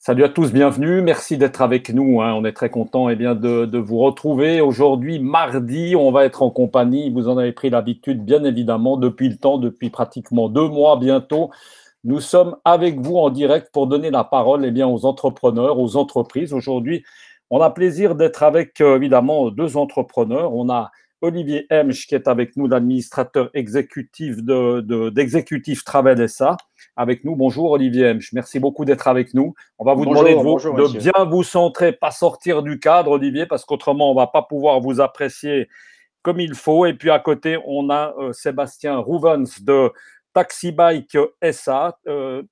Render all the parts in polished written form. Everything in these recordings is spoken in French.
Salut à tous, bienvenue. Merci d'être avec nous, hein. On est très content de vous retrouver. Aujourd'hui, mardi, on va être en compagnie. Vous en avez pris l'habitude, bien évidemment, depuis le temps, depuis pratiquement 2 mois bientôt. Nous sommes avec vous en direct pour donner la parole aux entrepreneurs, aux entreprises. Aujourd'hui, on a plaisir d'être avec, évidemment, deux entrepreneurs. On a Olivier Hemsch qui est avec nous, l'administrateur exécutif d'Exécutif Travel SA. Avec nous. Bonjour Olivier Hemsch, merci beaucoup d'être avec nous. On va vous demander Bonjour, de monsieur. bien vous centrer, pas sortir du cadre, Olivier, parce qu'autrement, on ne va pas pouvoir vous apprécier comme il faut. Et puis à côté, on a Sébastien Rouvens de Taxi Bike SA.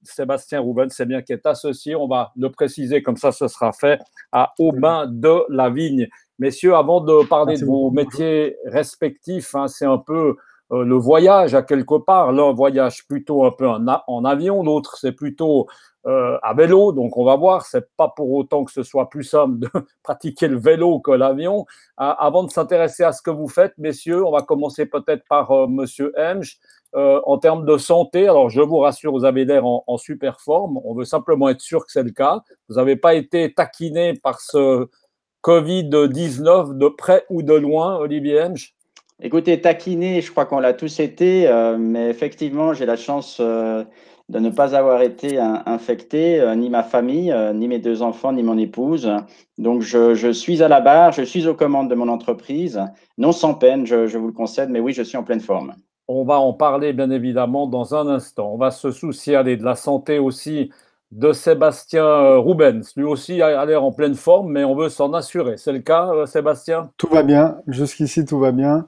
Sébastien Rouvens, c'est bien qui est associé, on va le préciser, comme ça ce sera fait, à Aubin de la Vigne. Messieurs, avant de parler Merci de vos beaucoup. métiers respectifs, hein, c'est un peu le voyage à quelque part. L'un voyage plutôt un peu en avion, l'autre c'est plutôt à vélo. Donc on va voir, c'est pas pour autant que ce soit plus simple de pratiquer le vélo que l'avion. Avant de s'intéresser à ce que vous faites, messieurs, on va commencer peut-être par Monsieur Hemsch. En termes de santé, alors je vous rassure, vous avez l'air en super forme. On veut simplement être sûr que c'est le cas. Vous n'avez pas été taquiné par ce Covid-19 de près ou de loin, Olivier Hemsch? Écoutez, taquiner, je crois qu'on l'a tous été, mais effectivement, j'ai la chance de ne pas avoir été infecté, ni ma famille, ni mes deux enfants, ni mon épouse. Donc, je suis à la barre, je suis aux commandes de mon entreprise, non sans peine, je vous le concède, mais oui, je suis en pleine forme. On va en parler bien évidemment dans un instant. On va se soucier de la santé aussi de Sébastien Rubens. Lui aussi a l'air en pleine forme, mais on veut s'en assurer. C'est le cas, Sébastien? Tout va bien, jusqu'ici tout va bien.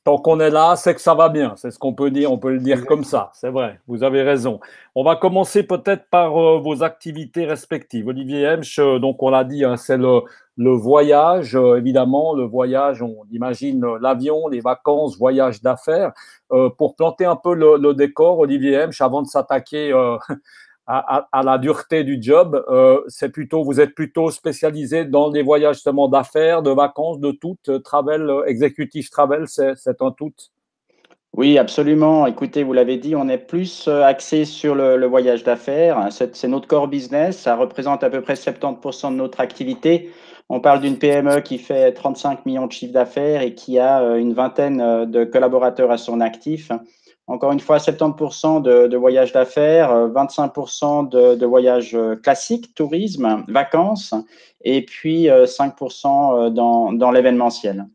Tant qu'on est là, c'est que ça va bien. C'est ce qu'on peut dire. On peut le dire comme Exactement. ça. C'est vrai. Vous avez raison. On va commencer peut-être par vos activités respectives. Olivier Hemsch, donc on l'a dit, hein, c'est le voyage. Évidemment, le voyage, on imagine l'avion, les vacances, voyage d'affaires. Pour planter un peu le décor, Olivier Hemsch, avant de s'attaquer à la dureté du job, vous êtes plutôt spécialisé dans des voyages justement d'affaires, de vacances, de tout, travel, exécutif travel, c'est un tout. Oui, absolument. Écoutez, vous l'avez dit, on est plus axé sur le voyage d'affaires. C'est notre core business. Ça représente à peu près 70% de notre activité. On parle d'une PME qui fait 35 millions de chiffre d'affaires et qui a une vingtaine de collaborateurs à son actif. Encore une fois, 70% de voyages d'affaires, 25% de voyages classiques, tourisme, vacances, et puis 5% dans l'événementiel.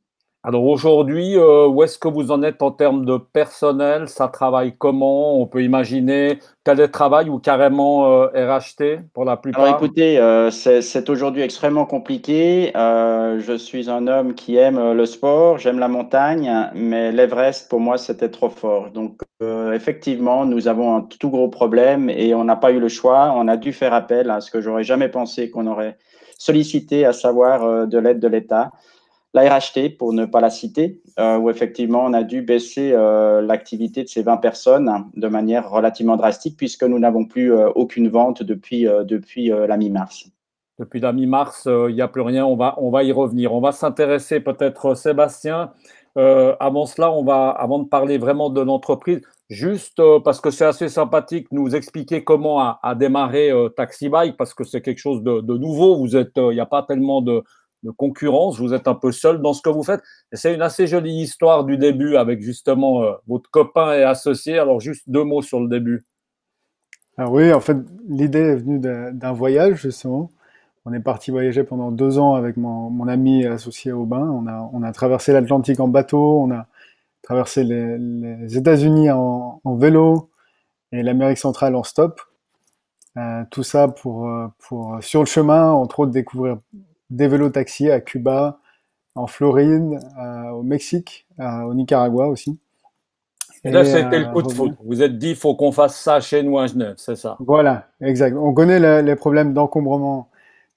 Alors aujourd'hui, où est-ce que vous en êtes en termes de personnel? Ça travaille comment? On peut imaginer télétravail ou carrément RHT pour la Alors plupart. écoutez, c'est aujourd'hui extrêmement compliqué. Je suis un homme qui aime le sport, j'aime la montagne, mais l'Everest, pour moi, c'était trop fort. Donc, effectivement, nous avons un tout gros problème et on n'a pas eu le choix. On a dû faire appel à ce que j'aurais jamais pensé qu'on aurait sollicité, à savoir de l'aide de l'État. La RHT, pour ne pas la citer, où effectivement on a dû baisser l'activité de ces 20 personnes de manière relativement drastique puisque nous n'avons plus aucune vente depuis la mi-mars. Depuis la mi-mars, il n'y a plus rien. On va y revenir. On va s'intéresser peut-être, Sébastien. Avant cela, avant de parler vraiment de l'entreprise, juste parce que c'est assez sympathique, nous expliquer comment a démarré Taxi Bike, parce que c'est quelque chose de nouveau. Il n'y a pas tellement de concurrence. Vous êtes un peu seul dans ce que vous faites. Et c'est une assez jolie histoire du début avec justement votre copain et associé. Alors, juste 2 mots sur le début. Alors oui, en fait, l'idée est venue d'un voyage, justement. On est parti voyager pendant 2 ans avec mon ami associé Aubin. On a traversé l'Atlantique en bateau, on a traversé les États-Unis en vélo et l'Amérique centrale en stop. Tout ça pour sur le chemin, entre autres, découvrir des vélos taxis à Cuba, en Floride, au Mexique, au Nicaragua aussi. Et là, Et c'était le coup de revenir. foot. Vous êtes dit, il faut qu'on fasse ça chez nous à Genève, c'est ça? Voilà, exact. On connaît les problèmes d'encombrement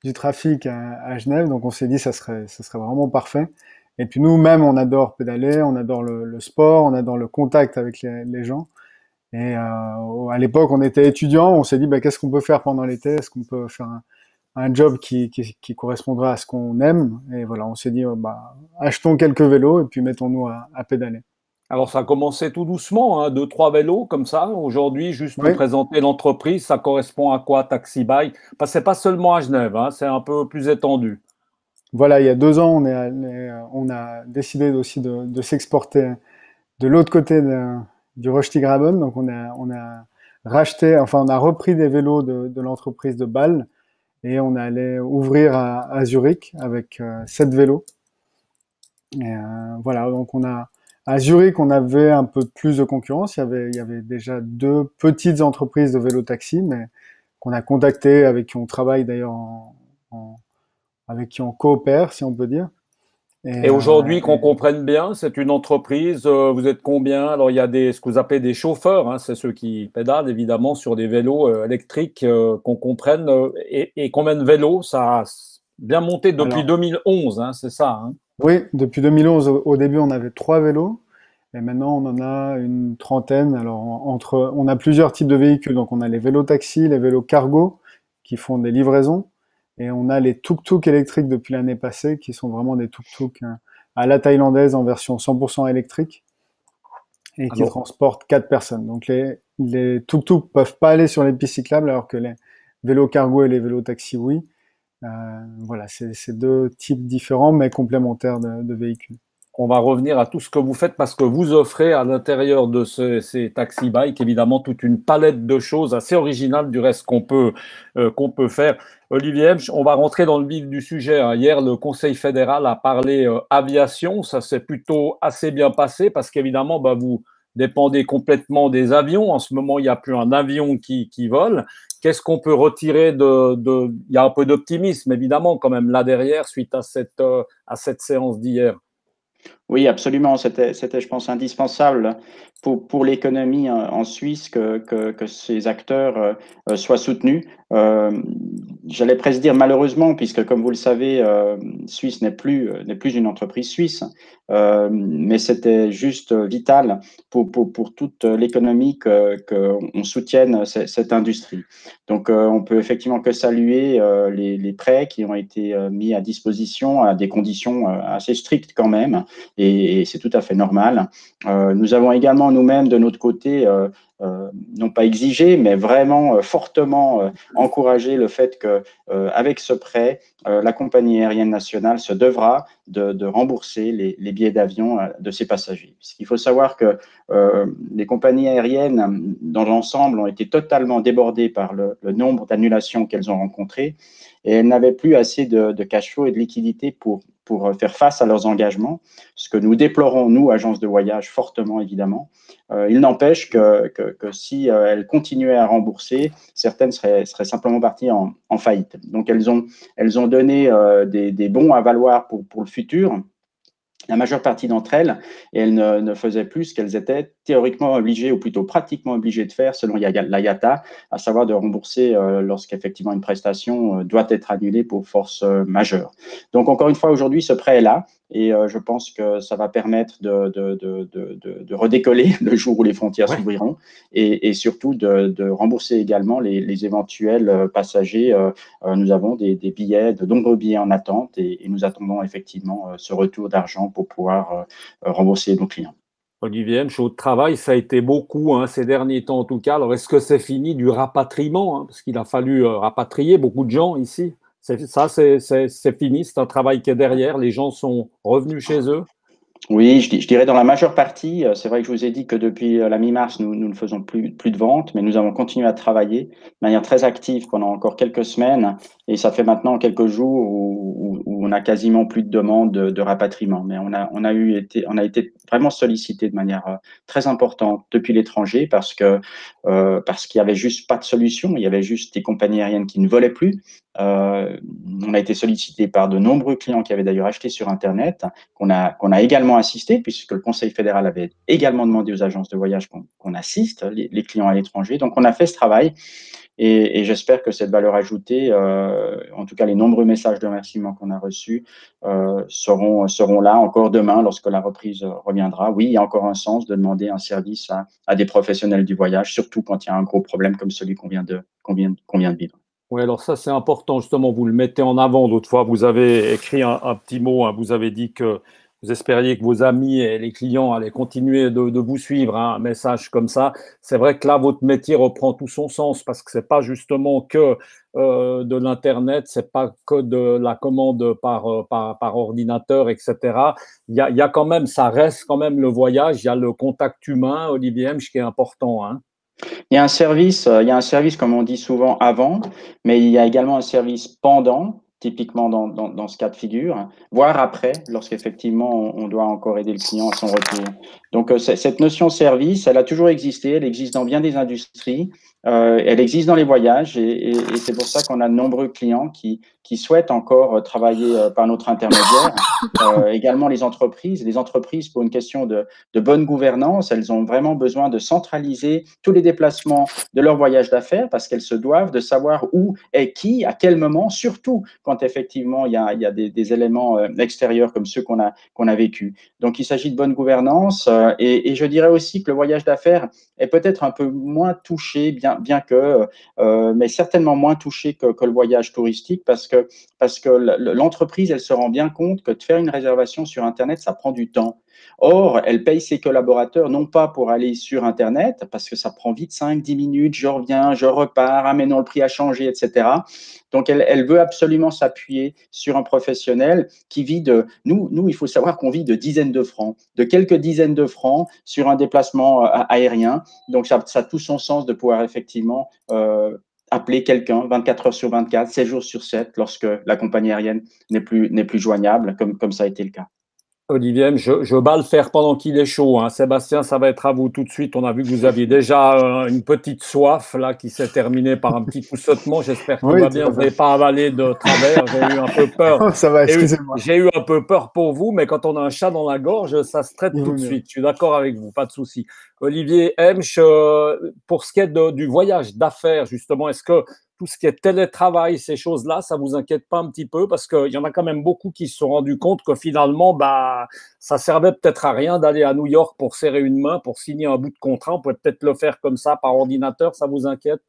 du trafic à Genève, donc on s'est dit ça serait vraiment parfait. Et puis nous-mêmes, on adore pédaler, on adore le sport, on adore le contact avec les gens. Et à l'époque, on était étudiants, on s'est dit bah, qu'est-ce qu'on peut faire pendant l'été? Est-ce qu'on peut faire un job qui correspondra à ce qu'on aime? Et voilà, on s'est dit bah, achetons quelques vélos et puis mettons-nous à pédaler. Alors, ça a commencé tout doucement, hein, 2, 3 vélos comme ça. Aujourd'hui, juste Oui, pour présenter l'entreprise, ça correspond à quoi, Taxi By? Parce que c'est pas seulement à Genève, hein, c'est un peu plus étendu. voilà, il y a 2 ans, on a décidé aussi de s'exporter de l'autre côté du Röstigraben. Donc on a racheté, enfin on a repris des vélos de l'entreprise de Bâle et on allait ouvrir à Zurich avec 7 vélos. Et voilà, donc à Zurich, on avait un peu plus de concurrence. Il y avait déjà 2 petites entreprises de vélo taxi, mais qu'on a contactées, avec qui on travaille d'ailleurs avec qui on coopère, si on peut dire. Et, Et aujourd'hui, qu'on comprenne bien, c'est une entreprise, vous êtes combien? Alors, il y a ce que vous appelez des chauffeurs, hein, c'est ceux qui pédalent évidemment sur des vélos électriques, qu'on comprenne. Et combien de vélos? Ça a bien monté depuis alors, 2011, hein, c'est ça, hein? oui, depuis 2011, au début, on avait 3 vélos. Et maintenant, on en a une trentaine. Alors, on a plusieurs types de véhicules. Donc, on a les vélos taxis, les vélos cargo qui font des livraisons. Et on a les tuk-tuk électriques depuis l'année passée, qui sont vraiment des tuk-tuk à la thaïlandaise en version 100% électrique et qui Alors, transportent 4 personnes. Donc, les tuk-tuk peuvent pas aller sur les pistes cyclables, alors que les vélos cargo et les vélos taxis, oui. Voilà, c'est 2 types différents, mais complémentaires de véhicules. on va revenir à tout ce que vous faites parce que vous offrez à l'intérieur de ces taxi bikes évidemment toute une palette de choses assez originales du reste qu'on peut faire. Olivier Hemsch, on va rentrer dans le vif du sujet, hein. Hier, le Conseil fédéral a parlé aviation. Ça s'est plutôt assez bien passé parce qu'évidemment, bah, vous dépendez complètement des avions. En ce moment, il n'y a plus un avion qui vole. Qu'est-ce qu'on peut retirer Il y a un peu d'optimisme, évidemment, quand même, là derrière, suite à cette séance d'hier. Oui, absolument. C'était, je pense, indispensable pour l'économie en Suisse que ces acteurs soient soutenus. J'allais presque dire malheureusement, puisque comme vous le savez, Suisse n'est plus une entreprise suisse, mais c'était juste vital pour toute l'économie que on soutienne cette industrie. Donc, on peut effectivement que saluer les prêts qui ont été mis à disposition à des conditions assez strictes quand même et c'est tout à fait normal. Nous avons également nous-mêmes de notre côté, non pas exigé, mais vraiment fortement encouragé le fait que, avec ce prêt, la compagnie aérienne nationale se devra de rembourser les billets d'avion de ses passagers. Puisqu'il faut savoir que les compagnies aériennes, dans l'ensemble, ont été totalement débordées par le nombre d'annulations qu'elles ont rencontrées et elles n'avaient plus assez de cash flow et de liquidité pour faire face à leurs engagements, ce que nous déplorons, nous, agences de voyage, fortement, évidemment. Il n'empêche que si elles continuaient à rembourser, certaines seraient simplement parties en faillite. Donc, elles ont donné des bons à valoir pour le futur, la majeure partie d'entre elles, et elles ne faisaient plus ce qu'elles étaient théoriquement obligées, ou plutôt pratiquement obligées de faire selon l'IATA, à savoir de rembourser lorsqu'effectivement une prestation doit être annulée pour force majeure. Donc encore une fois, aujourd'hui, ce prêt est là, et je pense que ça va permettre de redécoller le jour où les frontières Ouais. s'ouvriront, et surtout de rembourser également les éventuels passagers. Nous avons des billets, de nombreux billets en attente, et nous attendons effectivement ce retour d'argent pour pouvoir rembourser nos clients. Olivier M, au travail, ça a été beaucoup, hein, ces derniers temps en tout cas. Alors, est-ce que c'est fini du rapatriement, hein, parce qu'il a fallu rapatrier beaucoup de gens ici. C'est fini, c'est un travail qui est derrière. Les gens sont revenus chez eux. Oui, je dirais dans la majeure partie. C'est vrai que je vous ai dit que depuis la mi-mars, nous ne faisons plus de ventes, mais nous avons continué à travailler de manière très active pendant encore quelques semaines. Et ça fait maintenant quelques jours où on a quasiment plus de demandes de rapatriement. Mais on a été vraiment sollicité de manière très importante depuis l'étranger parce qu'il y avait juste pas de solution. Il y avait juste des compagnies aériennes qui ne volaient plus. On a été sollicité par de nombreux clients qui avaient d'ailleurs acheté sur Internet, qu'on a également assisté, puisque le Conseil fédéral avait également demandé aux agences de voyage qu'on assiste les clients à l'étranger. Donc, on a fait ce travail et j'espère que cette valeur ajoutée, en tout cas les nombreux messages de remerciement qu'on a reçus, seront là encore demain lorsque la reprise reviendra. Oui, il y a encore un sens de demander un service à des professionnels du voyage, surtout quand il y a un gros problème comme celui qu'on vient de vivre. Oui, alors ça, c'est important, justement, vous le mettez en avant. D'autres fois, vous avez écrit un petit mot, hein, vous avez dit que vous espériez que vos amis et les clients allaient continuer de vous suivre, hein, un message comme ça. C'est vrai que là, votre métier reprend tout son sens parce que c'est pas justement que de l'Internet, c'est pas que de la commande par ordinateur, etc. Il y a quand même, ça reste quand même le voyage, il y a le contact humain, Olivier Hemsch, qui est important, hein. Il y a un service, comme on dit souvent, avant, mais il y a également un service pendant, typiquement dans ce cas de figure, voire après, lorsqu'effectivement on doit encore aider le client à son retour. Donc, cette notion service, elle a toujours existé, elle existe dans bien des industries, elle existe dans les voyages, et c'est pour ça qu'on a de nombreux clients qui souhaitent encore travailler par notre intermédiaire. Également les entreprises. Les entreprises, pour une question de bonne gouvernance, elles ont vraiment besoin de centraliser tous les déplacements de leur voyage d'affaires parce qu'elles se doivent de savoir où est qui, à quel moment, surtout quand effectivement il y a des éléments extérieurs comme ceux qu'on a vécu. Donc, il s'agit de bonne gouvernance, et je dirais aussi que le voyage d'affaires est peut-être un peu moins touché, bien que, mais certainement moins touché que le voyage touristique parce que l'entreprise, elle se rend bien compte que de faire une réservation sur Internet, ça prend du temps. Or, elle paye ses collaborateurs non pas pour aller sur Internet, parce que ça prend vite 5-10 minutes, je reviens, je repars, ah mais non, le prix a changé, etc. Donc, elle veut absolument s'appuyer sur un professionnel qui vit nous, il faut savoir qu'on vit de dizaines de francs, de quelques dizaines de francs sur un déplacement aérien. Donc, ça a tout son sens de pouvoir effectivement appeler quelqu'un 24 heures sur 24, 7 jours sur 7, lorsque la compagnie aérienne n'est plus joignable, comme ça a été le cas. Olivier, je bats le fer pendant qu'il est chaud, hein. Sébastien, ça va être à vous tout de suite. On a vu que vous aviez déjà une petite soif là qui s'est terminée par un petit poussotement. J'espère que tout Oui, va tout bien. à Vous n'avez fait. pas avalé de travers. J'ai eu un peu peur. Oh, ça va, excusez-moi. J'ai eu un peu peur pour vous, mais quand on a un chat dans la gorge, ça se traite Il tout vaut de mieux. suite. Je suis d'accord avec vous, pas de souci. Olivier Hemsch, pour ce qui est du voyage d'affaires, justement, est-ce que tout ce qui est télétravail, ces choses-là, ça vous inquiète pas un petit peu? Parce qu'il y en a quand même beaucoup qui se sont rendus compte que finalement, bah, ça servait peut-être à rien d'aller à New York pour serrer une main, pour signer un bout de contrat. On pourrait peut-être le faire comme ça par ordinateur. Ça vous inquiète?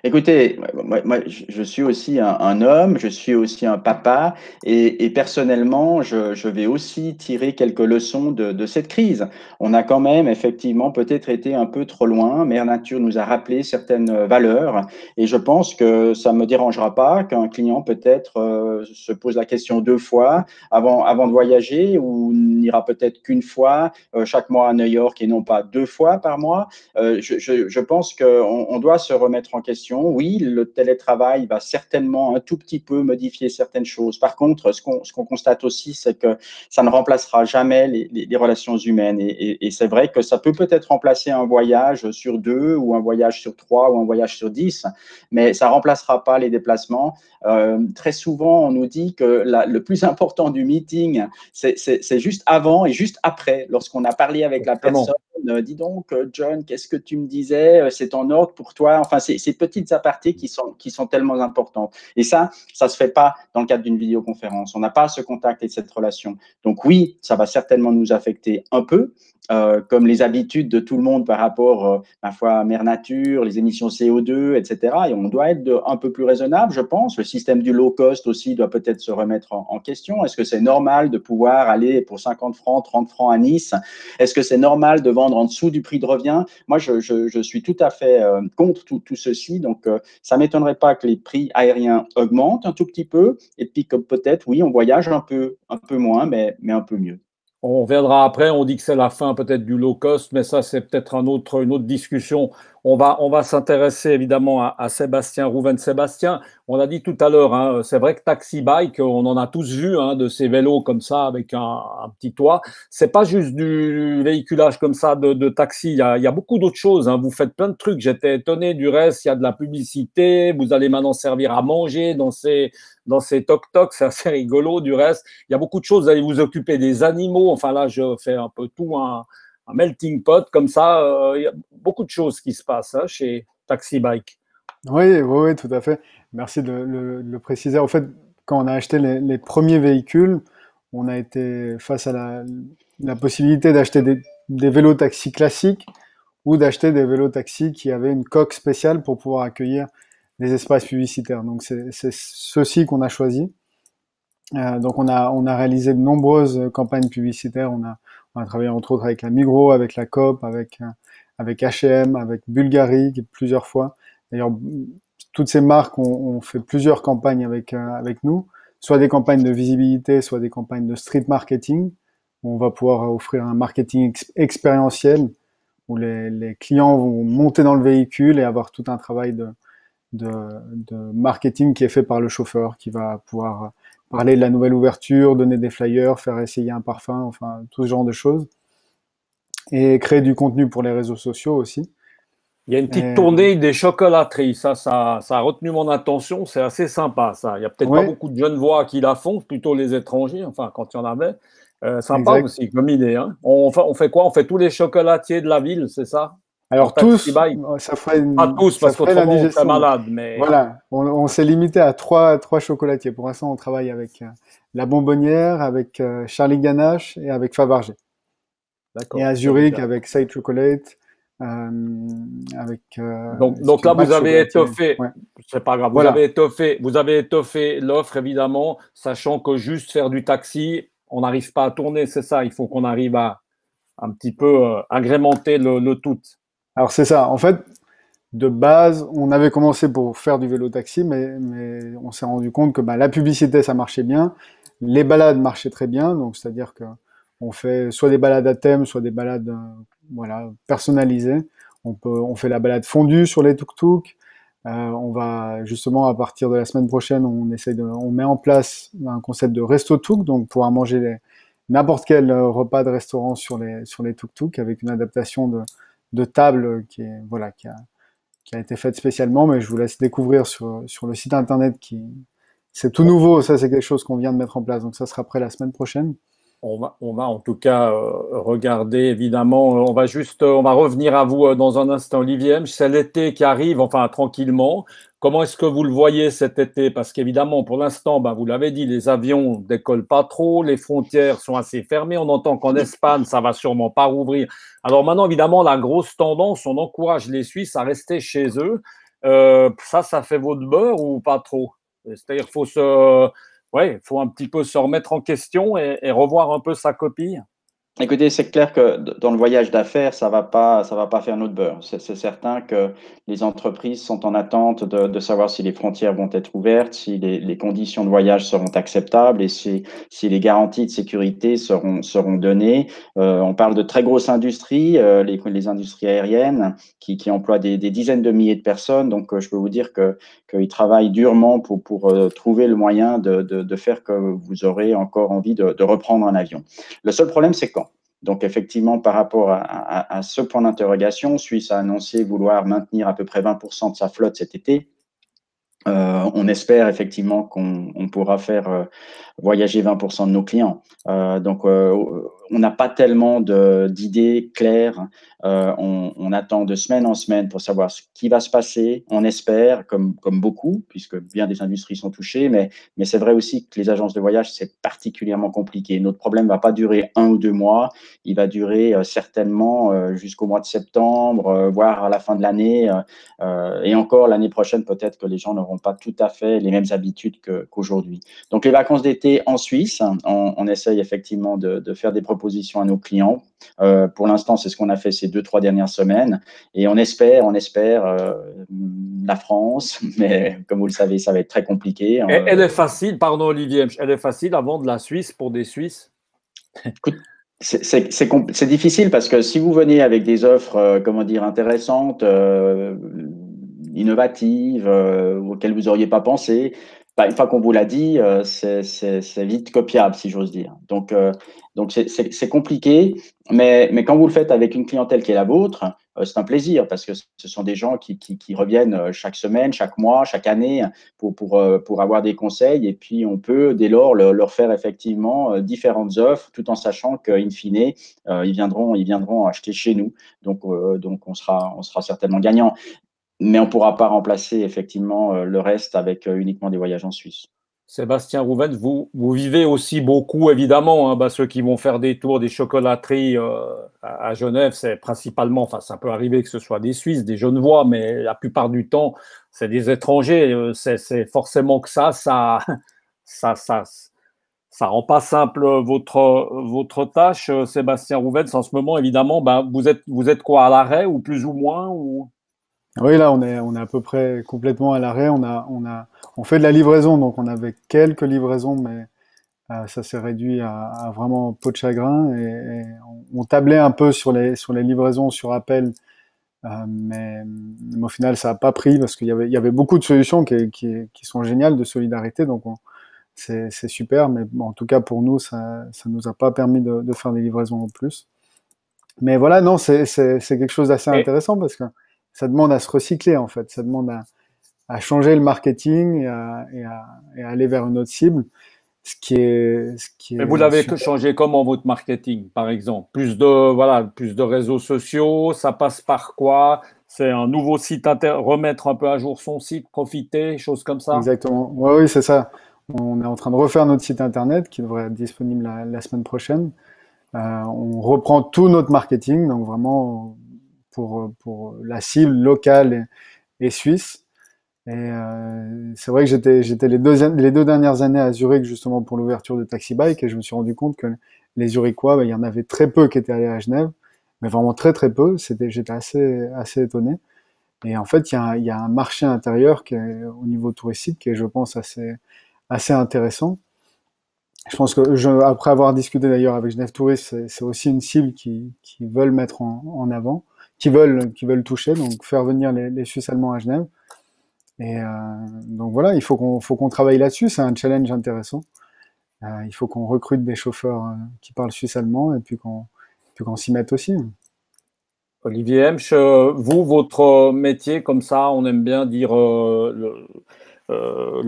Écoutez, moi, je suis aussi un homme, je suis aussi un papa, et personnellement, je vais aussi tirer quelques leçons de cette crise. On a quand même effectivement peut-être été un peu trop loin. Mère Nature nous a rappelé certaines valeurs, et je pense que ça ne me dérangera pas qu'un client peut-être se pose la question 2 fois avant de voyager, ou n'ira peut-être qu'une fois chaque mois à New York et non pas 2 fois par mois. Je pense qu'on doit se remettre en question. Oui, le télétravail va certainement un tout petit peu modifier certaines choses. Par contre, ce qu'on constate aussi, c'est que ça ne remplacera jamais les relations humaines. Et c'est vrai que ça peut-être remplacer un voyage sur 2, ou un voyage sur 3, ou un voyage sur 10, mais ça ne remplacera pas les déplacements. Très souvent, on nous dit que le plus important du meeting, c'est juste avant et juste après, lorsqu'on a parlé avec la Exactement. personne. Dis donc, John, qu'est-ce que tu me disais? C'est en ordre pour toi? Enfin, ces petites apartés qui sont tellement importantes. Et ça se fait pas dans le cadre d'une vidéoconférence. On n'a pas ce contact et cette relation. Donc oui, ça va certainement nous affecter un peu, comme les habitudes de tout le monde par rapport, ma foi, à Mère Nature, les émissions CO2, etc. Et on doit être un peu plus raisonnable, je pense. Le système du low cost aussi doit peut-être se remettre en question. Est-ce que c'est normal de pouvoir aller pour 50 francs, 30 francs à Nice? Est-ce que c'est normal de vendre en dessous du prix de revient? Moi, je suis tout à fait contre tout ceci. Donc, ça ne m'étonnerait pas que les prix aériens augmentent un tout petit peu, et puis que peut-être, oui, on voyage un peu moins, mais un peu mieux. On reviendra après, on dit que c'est la fin peut-être du low cost, mais ça c'est peut-être une autre discussion. On va s'intéresser évidemment à Sébastien Rouven. Sébastien, on a dit tout à l'heure, hein, c'est vrai que Taxi Bike, on en a tous vu, hein, de ces vélos comme ça avec un petit toit. C'est pas juste du véhiculage comme ça de taxi, il y a beaucoup d'autres choses, hein. Vous faites plein de trucs, j'étais étonné du reste, il y a de la publicité, vous allez maintenant servir à manger dans ces toc-toc, c'est assez rigolo du reste. Il y a beaucoup de choses, vous allez vous occuper des animaux. Enfin là, je fais un peu tout, un melting pot comme ça. Il y a beaucoup de choses qui se passent, hein, chez Taxi Bike. Oui, oui, oui, tout à fait. Merci de le préciser. En fait, quand on a acheté les premiers véhicules, on a été face à la possibilité d'acheter des vélos taxis classiques ou d'acheter des vélos taxis qui avaient une coque spéciale pour pouvoir accueillir des espaces publicitaires. Donc c'est ceci qu'on a choisi. Donc on a réalisé de nombreuses campagnes publicitaires. On a travaillé entre autres avec la Migros, avec la Coop, avec H&M, avec Bulgari plusieurs fois. D'ailleurs, toutes ces marques ont fait plusieurs campagnes avec nous, soit des campagnes de visibilité, soit des campagnes de street marketing, où on va pouvoir offrir un marketing expérientiel, où les clients vont monter dans le véhicule et avoir tout un travail de marketing qui est fait par le chauffeur, qui va pouvoir parler de la nouvelle ouverture, donner des flyers, faire essayer un parfum, enfin tout ce genre de choses. Et créer du contenu pour les réseaux sociaux aussi. Il y a une petite tournée des chocolateries. Ça a retenu mon attention. C'est assez sympa, ça. Il n'y a peut-être pas beaucoup de jeunes voix qui la font, plutôt les étrangers, enfin, quand il y en avait. Sympa exact. Aussi, comme idée. Hein. On fait quoi? On fait tous les chocolatiers de la ville, c'est ça? Alors tous, ça ferait pas tous, parce qu'autrement on serait malade. Mais... Voilà, on s'est limité à trois chocolatiers. Pour l'instant, on travaille avec La Bonbonnière, avec Charlie Ganache et avec Fabergé. Et à Zurich avec Side Chocolate, avec. Donc là, vous avez étoffé. Ouais. C'est pas grave. Voilà. Vous avez étoffé l'offre évidemment, sachant que juste faire du taxi, on n'arrive pas à tourner. C'est ça. Il faut qu'on arrive à un petit peu agrémenter le tout. Alors c'est ça. En fait, de base, on avait commencé pour faire du vélo taxi, mais on s'est rendu compte que la publicité ça marchait bien, les balades marchaient très bien. Donc c'est-à-dire que on fait soit des balades à thème, soit des balades personnalisées. On fait la balade fondue sur les tuk-tuk. On va justement à partir de la semaine prochaine, on met en place un concept de resto tuk, donc pouvoir manger n'importe quel repas de restaurant sur les tuk-tuk avec une adaptation de table qui a été faite spécialement, mais je vous laisse découvrir sur le site internet c'est tout nouveau. Ça c'est quelque chose qu'on vient de mettre en place, donc ça sera prêt la semaine prochaine. On va en tout cas regarder, évidemment. On va revenir à vous dans un instant. Olivier, c'est l'été qui arrive, enfin tranquillement. Comment est-ce que vous le voyez cet été? Parce qu'évidemment, pour l'instant, vous l'avez dit, les avions décollent pas trop, les frontières sont assez fermées. On entend qu'en Espagne, ça va sûrement pas rouvrir. Alors maintenant, évidemment, la grosse tendance, on encourage les Suisses à rester chez eux. Ça fait votre beurre ou pas trop? C'est-à-dire qu'il faut il faut un petit peu se remettre en question et revoir un peu sa copie. Écoutez, c'est clair que dans le voyage d'affaires, ça va pas faire notre beurre. C'est certain que les entreprises sont en attente de savoir si les frontières vont être ouvertes, si les conditions de voyage seront acceptables et si les garanties de sécurité seront données. On parle de très grosses industries, les industries aériennes qui emploient des dizaines de milliers de personnes. Donc, je peux vous dire qu'ils travaillent durement pour trouver le moyen de faire que vous aurez encore envie de reprendre un avion. Le seul problème, c'est quand. Donc, effectivement, par rapport à ce point d'interrogation, Suisse a annoncé vouloir maintenir à peu près 20% de sa flotte cet été. On espère effectivement qu'on pourra faire voyager 20% de nos clients. Donc, on n'a pas tellement d'idées claires. On attend de semaine en semaine pour savoir ce qui va se passer. On espère, comme beaucoup, puisque bien des industries sont touchées, mais c'est vrai aussi que les agences de voyage, c'est particulièrement compliqué. Notre problème ne va pas durer 1 ou 2 mois. Il va durer certainement jusqu'au mois de septembre, voire à la fin de l'année. Et encore l'année prochaine, peut-être que les gens n'auront pas tout à fait les mêmes habitudes qu'aujourd'hui. Donc, les vacances d'été en Suisse, on essaye effectivement de faire des propositions à nos clients. Pour l'instant, c'est ce qu'on a fait ces 2-3 dernières semaines. Et on espère la France, mais comme vous le savez, ça va être très compliqué. Elle est facile, pardon Olivier, elle est facile à vendre la Suisse pour des Suisses? Écoute, c'est difficile parce que si vous venez avec des offres, intéressantes, innovatives, auxquelles vous n'auriez pas pensé, une fois qu'on vous l'a dit, c'est vite copiable, si j'ose dire. Donc c'est compliqué, mais quand vous le faites avec une clientèle qui est la vôtre, c'est un plaisir parce que ce sont des gens qui reviennent chaque semaine, chaque mois, chaque année pour avoir des conseils et puis on peut dès lors leur faire effectivement différentes offres tout en sachant qu'in fine, ils viendront acheter chez nous. Donc on sera certainement gagnant. Mais on ne pourra pas remplacer effectivement le reste avec uniquement des voyages en Suisse. Sébastien Rouven, vous vivez aussi beaucoup, évidemment, ceux qui vont faire des tours des chocolateries à Genève, c'est principalement, enfin ça peut arriver que ce soit des Suisses, des Genevois, mais la plupart du temps, c'est des étrangers. C'est forcément que ça Ça rend pas simple votre tâche, Sébastien Rouvens. En ce moment, évidemment, ben, vous êtes quoi, à l'arrêt ou plus ou moins ou... Oui, là, on est à peu près complètement à l'arrêt. On fait de la livraison, donc on avait quelques livraisons, mais ça s'est réduit à vraiment peau de chagrin. Et on tablait un peu sur les livraisons sur appel, mais au final, ça n'a pas pris parce il y avait beaucoup de solutions qui sont géniales de solidarité, donc c'est super. Mais bon, en tout cas, pour nous, ça nous a pas permis de faire des livraisons en plus. Mais voilà, non, c'est quelque chose d'assez Et, intéressant parce que ça demande à se recycler en fait, ça demande à changer le marketing et à aller vers une autre cible, ce qui mais vous est l'avez super. changé comment votre marketing, par exemple? Plus de réseaux sociaux, ça passe par quoi? C'est un nouveau site remettre un peu à jour son site, profiter, choses comme ça? Exactement. Ouais, oui, c'est ça. On est en train de refaire notre site internet qui devrait être disponible la semaine prochaine. On reprend tout notre marketing, donc vraiment pour la cible locale et suisse. Et c'est vrai que j'étais les deux dernières années à Zurich justement pour l'ouverture de Taxi Bike et je me suis rendu compte que les Zurichois, bah, il y en avait très peu qui étaient allés à Genève, mais vraiment très très peu. J'étais assez étonné. Et en fait, il y a un marché intérieur qui est, au niveau touristique qui est, je pense, assez intéressant. Je pense que après avoir discuté d'ailleurs avec Genève Tourist, c'est aussi une cible qui veulent mettre en avant, qui veulent toucher, donc faire venir les Suisses allemands à Genève. Et donc voilà, faut qu'on travaille là-dessus. C'est un challenge intéressant. Il faut qu'on recrute des chauffeurs qui parlent suisse-allemand et puis qu'on s'y mette aussi. Olivier Hemsch, vous, votre métier, comme ça, on aime bien dire le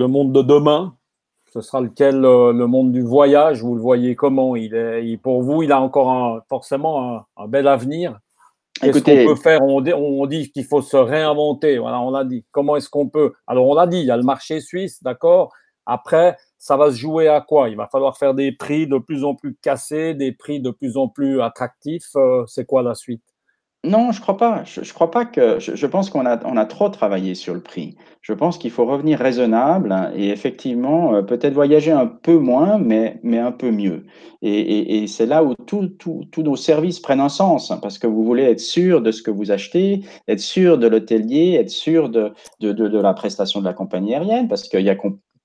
monde de demain. Ce sera lequel, le monde du voyage? Vous le voyez comment? Pour vous, il a encore forcément un bel avenir. Qu'est-ce qu'on peut Écoutez, faire? On dit qu'il faut se réinventer. Voilà, on l'a dit. Comment est-ce qu'on peut? Alors, on l'a dit, il y a le marché suisse, d'accord. Après, ça va se jouer à quoi? Il va falloir faire des prix de plus en plus cassés, des prix de plus en plus attractifs. C'est quoi la suite? non, je crois pas. Je crois pas que je pense on a trop travaillé sur le prix. Je pense qu'il faut revenir raisonnable hein, et effectivement, peut-être voyager un peu moins, mais un peu mieux. Et c'est là où tous nos services prennent un sens, hein, parce que vous voulez être sûr de ce que vous achetez, être sûr de l'hôtelier, être sûr de la prestation de la compagnie aérienne, parce qu'il y a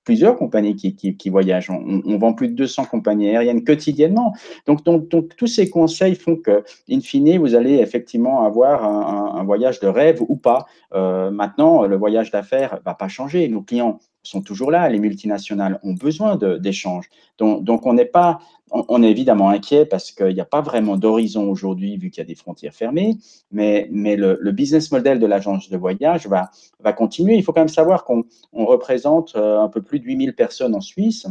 plusieurs compagnies qui voyagent. On vend plus de 200 compagnies aériennes quotidiennement. Donc tous ces conseils font que in fine, vous allez effectivement avoir un voyage de rêve ou pas. Maintenant, le voyage d'affaires ne va pas changer. Nos clients sont toujours là. Les multinationales ont besoin d'échanges. Donc on n'est pas, on est évidemment inquiet parce qu'il n'y a pas vraiment d'horizon aujourd'hui vu qu'il y a des frontières fermées. Mais le business model de l'agence de voyage va continuer. Il faut quand même savoir qu'on représente un peu plus de 8000 personnes en Suisse.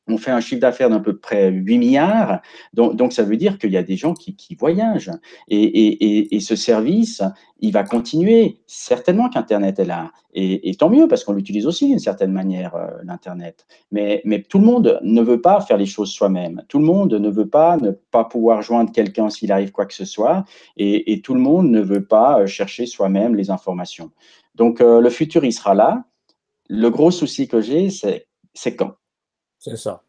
On fait un chiffre d'affaires d'à peu près 8 milliards. Donc ça veut dire qu'il y a des gens qui voyagent. Et ce service, il va continuer. Certainement qu'Internet est là. Et tant mieux, parce qu'on l'utilise aussi d'une certaine manière, l'Internet. Mais tout le monde ne veut pas faire les choses soi-même. Tout le monde ne veut pas ne pas pouvoir joindre quelqu'un s'il arrive quoi que ce soit. Et tout le monde ne veut pas chercher soi-même les informations. Donc le futur, il sera là. Le gros souci que j'ai, c'est quand. C'est ça.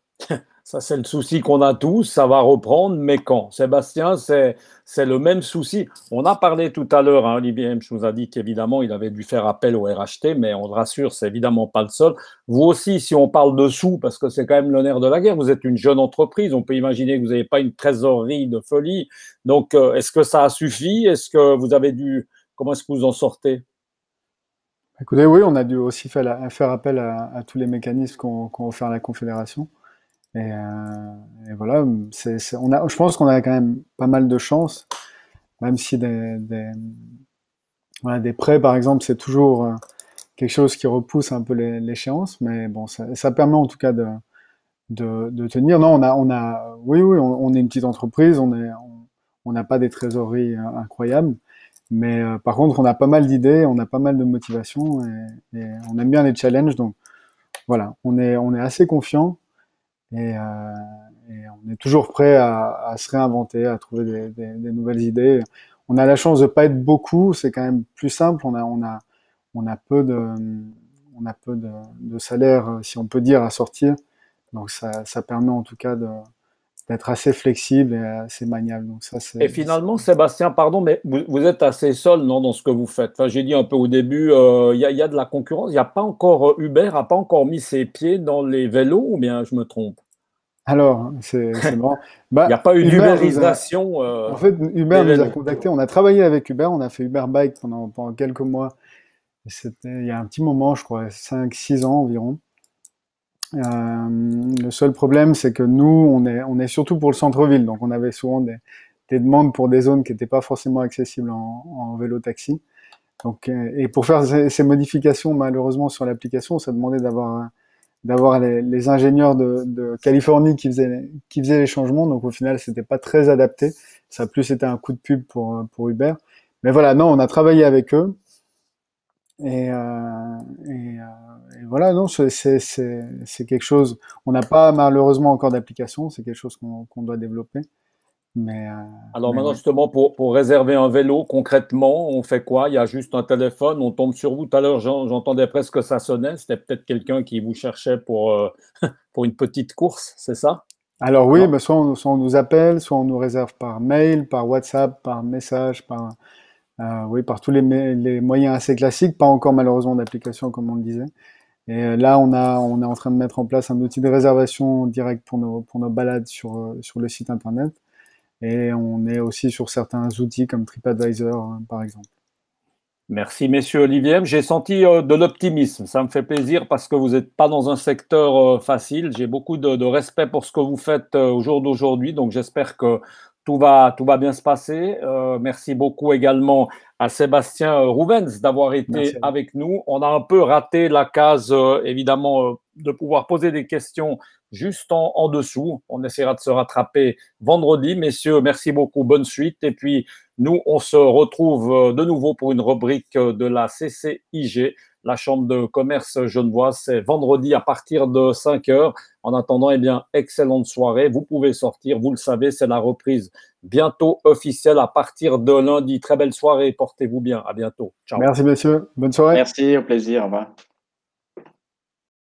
Ça, c'est le souci qu'on a tous. Ça va reprendre, mais quand? Sébastien, c'est le même souci. On a parlé tout à l'heure, hein, Olivier Hemsch nous a dit qu'évidemment, il avait dû faire appel au RHT, mais on le rassure, c'est évidemment pas le seul. Vous aussi, si on parle de sous, parce que c'est quand même le nerf de la guerre, vous êtes une jeune entreprise, on peut imaginer que vous n'avez pas une trésorerie de folie. Donc, est-ce que ça a suffi? Est-ce que vous avez dû... Comment est-ce que vous en sortez? Écoutez, oui, on a dû aussi faire appel à tous les mécanismes qu'ont offert la Confédération. Et voilà, je pense qu'on a quand même pas mal de chance, même si voilà, des prêts, par exemple, c'est toujours quelque chose qui repousse un peu l'échéance, mais bon, ça permet en tout cas de tenir. Non, oui, on est une petite entreprise, on n'a pas des trésoreries incroyables, mais par contre, on a pas mal d'idées, on a pas mal de motivation et on aime bien les challenges, donc voilà, on est assez confiant et, on est toujours prêt à se réinventer, à trouver des nouvelles idées. On a la chance de pas être beaucoup, c'est quand même plus simple. On a peu de salaire, si on peut dire, à sortir. Donc ça permet en tout cas d'être assez flexible et assez maniable. Donc ça, Et finalement, Sébastien, pardon, mais vous êtes assez seul, non, dans ce que vous faites. Enfin, j'ai dit un peu au début, y a de la concurrence. Il n'y a pas encore, Uber n'a pas encore mis ses pieds dans les vélos, ou bien je me trompe? Alors, c'est marrant. Il n'y a Bah, pas eu Uber nous a, d'ubérisation en fait, Uber des nous a vélos. contactés. On a travaillé avec Uber. On a fait Uber Bike pendant quelques mois. C'était il y a un petit moment, je crois, 5, 6 ans environ. Le seul problème, c'est que nous, on est surtout pour le centre-ville. Donc, on avait souvent des demandes pour des zones qui n'étaient pas forcément accessibles en vélo-taxi. Donc, et pour faire ces modifications, malheureusement, sur l'application, ça demandait d'avoir les ingénieurs de Californie qui faisaient les changements. Donc, au final, c'était pas très adapté. Ça a plus été un coup de pub pour Uber. Mais voilà, non, on a travaillé avec eux. Et, euh, et voilà, non, c'est quelque chose. On n'a pas malheureusement encore d'application. C'est quelque chose qu'on doit développer. Mais, euh, Alors mais maintenant, ouais. justement, pour réserver un vélo, concrètement, on fait quoi? Il y a juste un téléphone, on tombe sur vous. Tout à l'heure, j'entendais presque que ça sonnait. C'était peut-être quelqu'un qui vous cherchait pour une petite course, c'est ça? Alors oui, Non? bah soit on nous appelle, soit on nous réserve par mail, par WhatsApp, par message, oui, par tous les moyens assez classiques. Pas encore malheureusement d'application comme on le disait. Et là, on est en train de mettre en place un outil de réservation direct pour nos balades sur le site internet. Et on est aussi sur certains outils comme TripAdvisor, par exemple. Merci, messieurs Olivier. J'ai senti de l'optimisme. Ça me fait plaisir parce que vous n'êtes pas dans un secteur facile. J'ai beaucoup de respect pour ce que vous faites au jour d'aujourd'hui. Donc, j'espère que tout va bien se passer. Merci beaucoup également à Sébastien Rouvens d'avoir Merci été à vous. avec nous. On a un peu raté la case, évidemment, de pouvoir poser des questions juste en dessous. On essaiera de se rattraper vendredi. Messieurs, merci beaucoup. Bonne suite. Et puis, nous, on se retrouve de nouveau pour une rubrique de la CCIG, la Chambre de commerce genevoise. C'est vendredi à partir de 5 heures. En attendant, eh bien, excellente soirée. Vous pouvez sortir, vous le savez, c'est la reprise bientôt officielle à partir de lundi. Très belle soirée, portez-vous bien. À bientôt. Ciao. Merci, messieurs. Bonne soirée. Merci, au plaisir, au revoir.